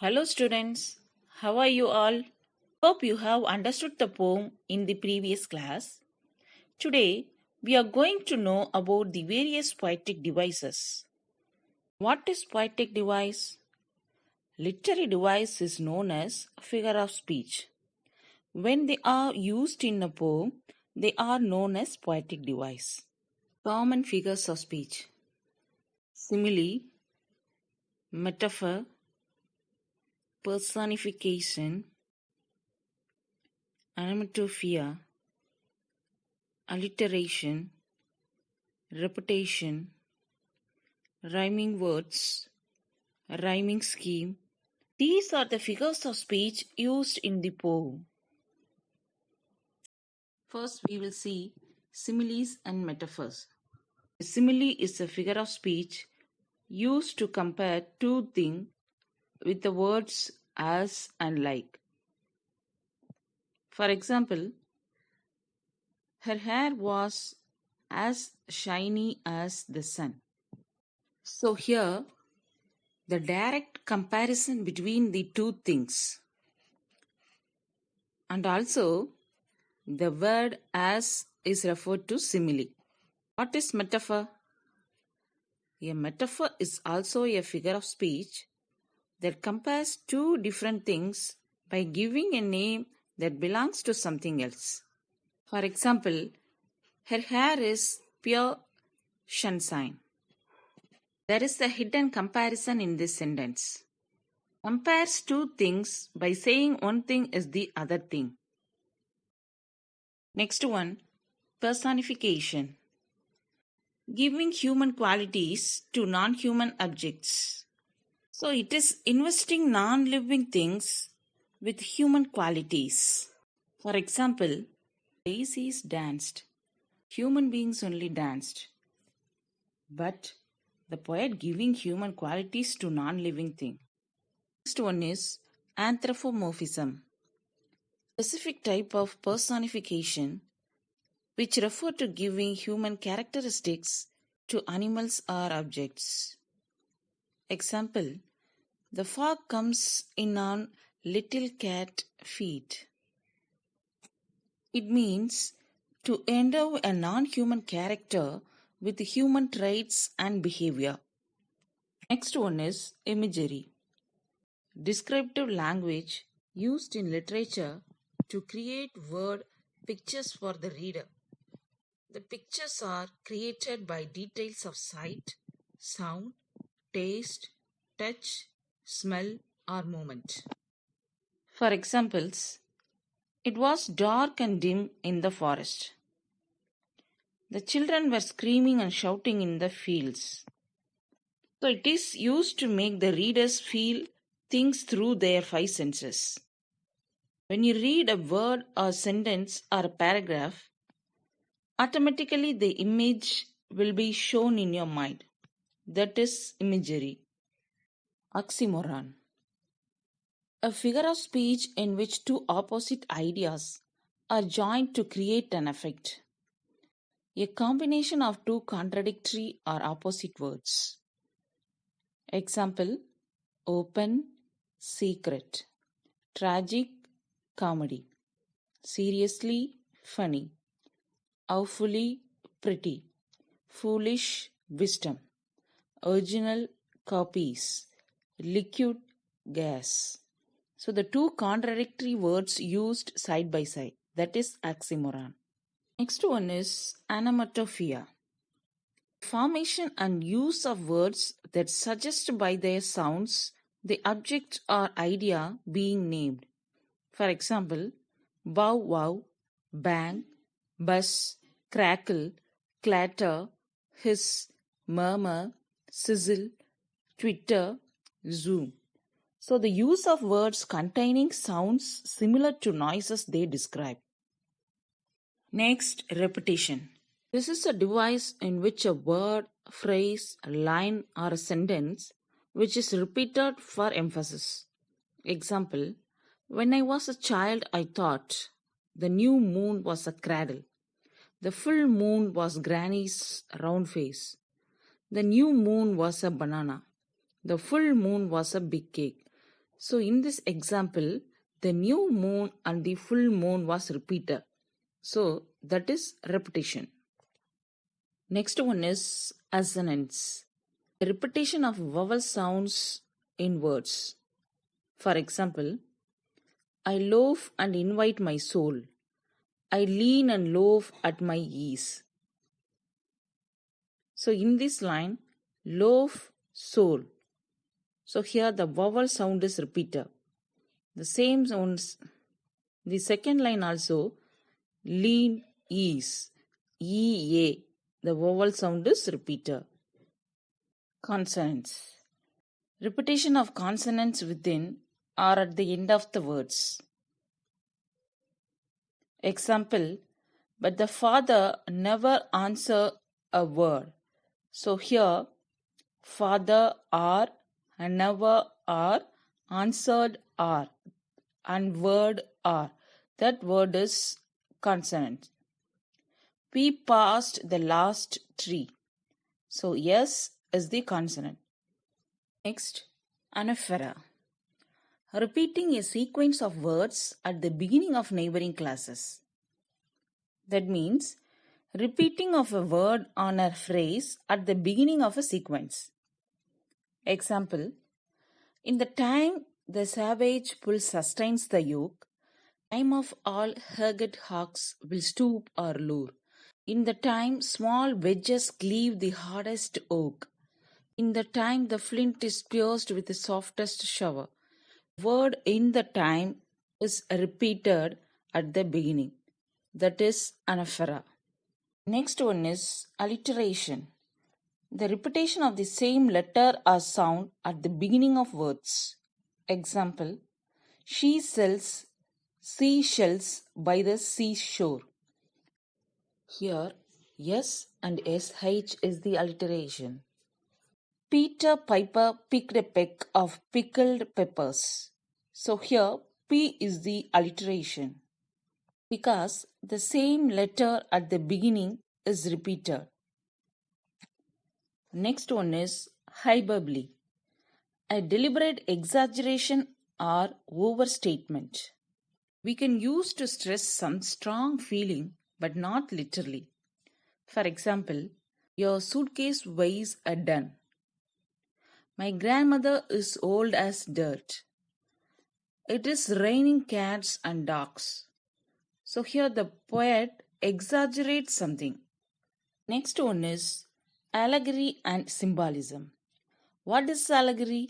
Hello, students. How are you all? Hope you have understood the poem in the previous class. Today, we are going to know about the various poetic devices. What is poetic device? Literary device is known as figure of speech. When they are used in a poem, they are known as poetic device. Common figures of speech: simile, metaphor, personification, onomatopoeia, alliteration, repetition, rhyming words, rhyming scheme. These are the figures of speech used in the poem. First, we will see similes and metaphors. A simile is a figure of speech used to compare two things with the words as and like. For example, her hair was as shiny as the sun. So here, the direct comparison between the two things. And also, the word as is referred to simile. What is metaphor? A metaphor is also a figure of speech that compares two different things by giving a name that belongs to something else. For example, her hair is pure sunshine. There is a hidden comparison in this sentence. Compares two things by saying one thing is the other thing. Next one, personification. Giving human qualities to non-human objects. So it is investing non-living things with human qualities. For example, daisies danced. Human beings only danced. But the poet giving human qualities to non-living thing. Next one is anthropomorphism. Specific type of personification which refer to giving human characteristics to animals or objects. Example, the fog comes in on little cat feet. It means to endow a non-human character with human traits and behavior. Next one is imagery. Descriptive language used in literature to create word pictures for the reader. The pictures are created by details of sight, sound, taste, touch, smell, or movement. For examples, it was dark and dim in the forest. The children were screaming and shouting in the fields. So it is used to make the readers feel things through their five senses. When you read a word or sentence or a paragraph, automatically the image will be shown in your mind. That is imagery. Oxymoron. A figure of speech in which two opposite ideas are joined to create an effect. A combination of two contradictory or opposite words. Example, open, secret. Tragic, comedy. Seriously, funny. Awfully, pretty. Foolish, wisdom. Original, copies. Liquid, gas. So the two contradictory words used side by side. That is oxymoron. Next one is onomatopoeia. Formation and use of words that suggest by their sounds the object or idea being named. For example, bow wow, bang, buzz, crackle, clatter, hiss, murmur, sizzle, twitter, zoom. So the use of words containing sounds similar to noises they describe. Next, repetition. This is a device in which a word, phrase, a line, or a sentence which is repeated for emphasis. Example, when I was a child, I thought the new moon was a cradle. The full moon was Granny's round face. The new moon was a banana. The full moon was a big cake. So in this example, the new moon and the full moon was repeated. So that is repetition. Next one is assonance. The repetition of vowel sounds in words. For example, I loaf and invite my soul. I lean and loaf at my ease. So in this line, loaf, soul. So here the vowel sound is repeated. The same sounds. The second line also, lean, ease, E-A. The vowel sound is repeated. Consonants. Repetition of consonants within or at the end of the words. Example, but the father never answered a word. So here, father are, never are, answered are, and word are. That word is consonant. We passed the last tree. So yes is the consonant. Next, anaphora. Repeating a sequence of words at the beginning of neighboring classes. That means repeating of a word on a phrase at the beginning of a sequence. Example, in the time the savage bull sustains the yoke, time of all herget hawks will stoop or lure. In the time small wedges cleave the hardest oak, in the time the flint is pierced with the softest shower. Word in the time is repeated at the beginning. That is anaphora. Next one is alliteration. The repetition of the same letter or sound at the beginning of words. Example, she sells seashells by the seashore. Here, S and SH is the alliteration. Peter Piper picked a peck of pickled peppers. So here, P is the alliteration because the same letter at the beginning is repeated. Next one is hyperbole, a deliberate exaggeration or overstatement. We can use to stress some strong feeling but not literally. For example, your suitcase weighs a ton. My grandmother is old as dirt. It is raining cats and dogs. So here the poet exaggerates something. Next one is allegory and symbolism. What is allegory?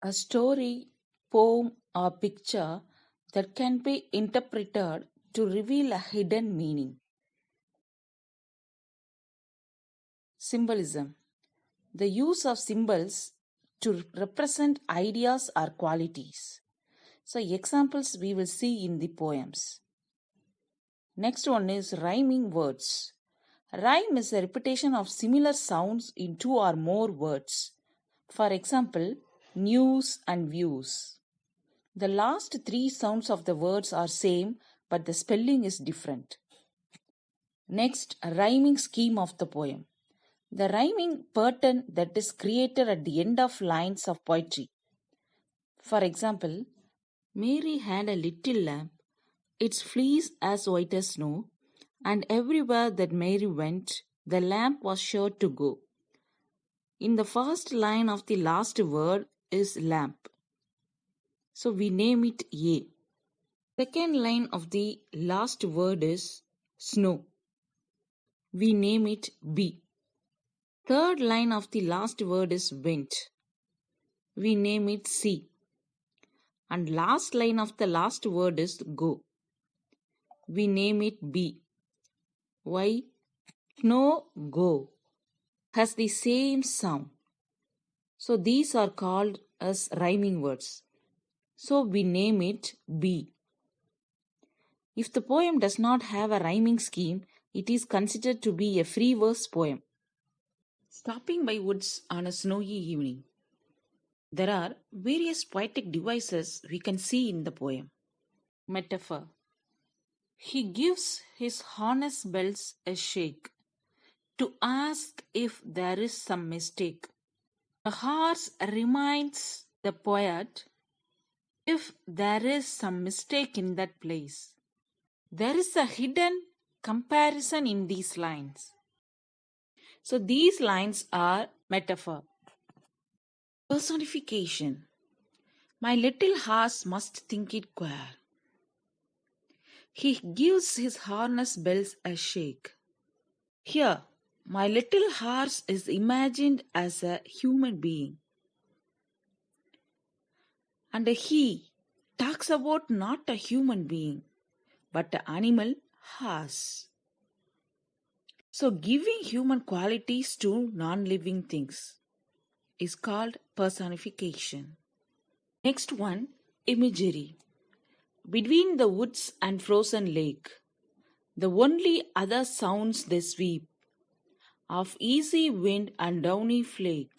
A story, poem, or picture that can be interpreted to reveal a hidden meaning. Symbolism. The use of symbols to represent ideas or qualities. So examples we will see in the poems. Next one is rhyming words. Rhyme is a repetition of similar sounds in two or more words. For example, news and views. The last three sounds of the words are same but the spelling is different. Next, rhyming scheme of the poem. The rhyming pattern that is created at the end of lines of poetry. For example, Mary had a little lamb, its fleece as white as snow, and everywhere that Mary went, the lamp was sure to go. In the first line of the last word is lamp. So we name it A. Second line of the last word is snow. We name it B. Third line of the last word is went. We name it C. And last line of the last word is go. We name it B. Why? Snow, go has the same sound. So these are called as rhyming words. So we name it B. If the poem does not have a rhyming scheme, it is considered to be a free verse poem. Stopping by woods on a snowy evening. There are various poetic devices we can see in the poem. Metaphor. He gives his harness bells a shake to ask if there is some mistake. The horse reminds the poet if there is some mistake in that place. There is a hidden comparison in these lines. So these lines are metaphor. Personification. My little horse must think it queer. He gives his harness bells a shake. Here, my little horse is imagined as a human being. And he talks about not a human being, but an animal horse. So giving human qualities to non-living things is called personification. Next one, imagery. Between the woods and frozen lake, the only other sounds they sweep, of easy wind and downy flake.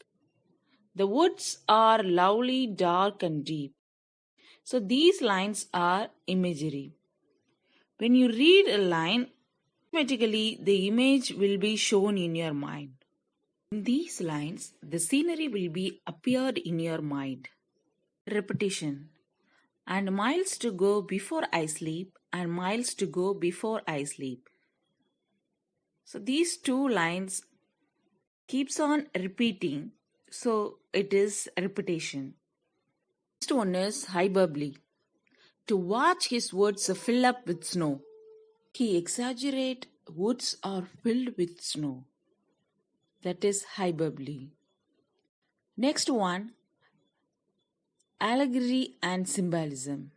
The woods are lovely, dark and deep. So these lines are imagery. When you read a line, automatically the image will be shown in your mind. In these lines, the scenery will be appeared in your mind. Repetition. And miles to go before I sleep, and miles to go before I sleep. So these two lines keeps on repeating, so it is repetition. Next one is hyperbole. To watch his woods fill up with snow. He exaggerate woods are filled with snow. That is hyperbole. Next one, allegory and symbolism.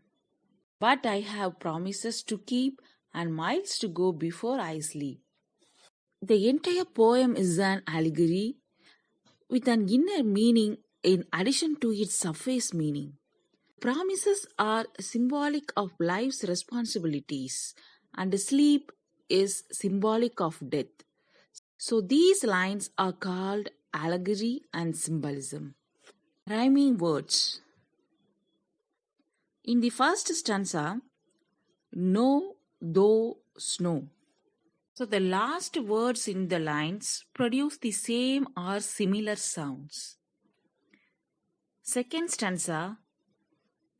But I have promises to keep and miles to go before I sleep. The entire poem is an allegory with an inner meaning in addition to its surface meaning. Promises are symbolic of life's responsibilities, and sleep is symbolic of death. So these lines are called allegory and symbolism. Rhyming words. In the first stanza, no, though, snow. So the last words in the lines produce the same or similar sounds. Second stanza,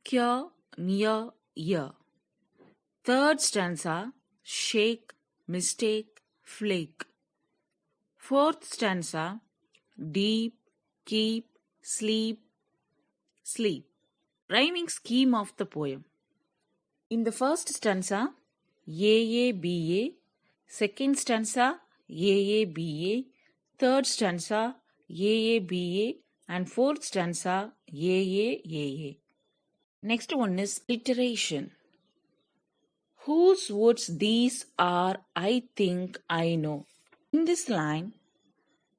cure, near, ear. Third stanza, shake, mistake, flake. Fourth stanza, deep, keep, sleep, sleep. Rhyming scheme of the poem. In the first stanza, AABA. Second stanza, AABA. Third stanza, AABA. And fourth stanza, AAAA. Next one is alliteration. Whose words these are, I think I know. In this line,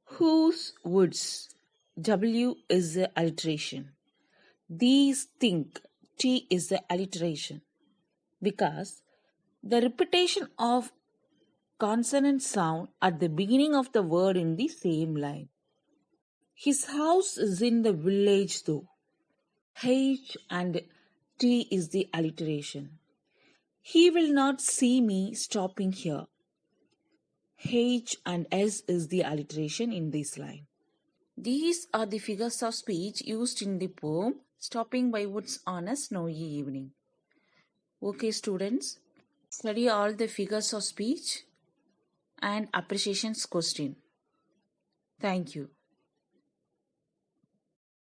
whose words, W is the alliteration. These think, T is the alliteration. Because the repetition of consonant sound at the beginning of the word in the same line. His house is in the village though. H and T is the alliteration. He will not see me stopping here. H and S is the alliteration in this line. These are the figures of speech used in the poem Stopping by Woods on a Snowy Evening. Okay, students, study all the figures of speech and appreciations question. Thank you.